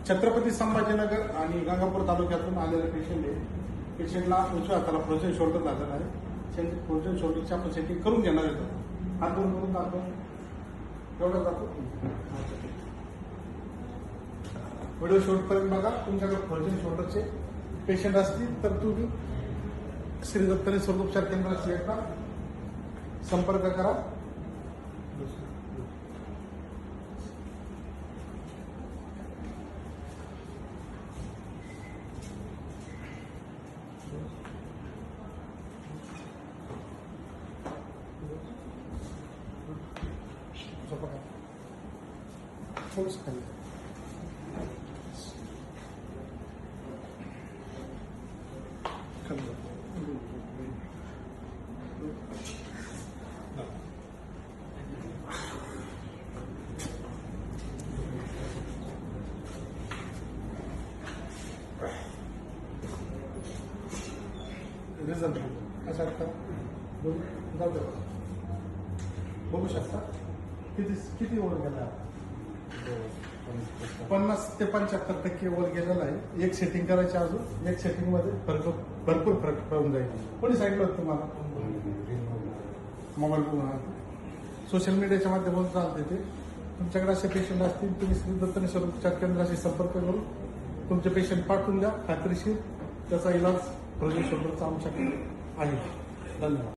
छत्रपती संभाजीनगर आणि गंगापूर तालुक्यातून आलेले पेशंट आहे. पेशंटला उजव्या हाताला फ्रोजन शोल्डर झालेला आहे. फ्रोजन शोल्डरची आपण सेटिंग करून घेणार येतो. हात दोन करून दाखव. एवढं जातो. व्हिडिओ शूटपर्यंत बघा. तुमच्याकडे फ्रोजन शोल्डरचे पेशंट असतील तर तुम्ही श्री दत्तनी सर्वोपचार केंद्राशी एकदा संपर्क करा. थोडंसं खाली रिझल्ट कसा बघू शकता. किती वर गेला? 50 ते 75% वर गेलेला आहे. एक सेटिंग करायची, अजून एक सेटिंग मध्ये भरपूर फरक पडून जाईल. कोणी सांगितलं होतं तुम्हाला? मोबाईल सोशल मीडियाच्या माध्यमातून चालते ते. तुमच्याकडे असे पेशंट असतील तुम्ही श्री दत्तनी सर्वोपचार केंद्राशी संपर्क करून तुमचे पेशंट पाठवून द्या. खात्रीशीर त्याचा इलाज फ्रोजन शोल्डरचा आमच्याकडे आहे. धन्यवाद.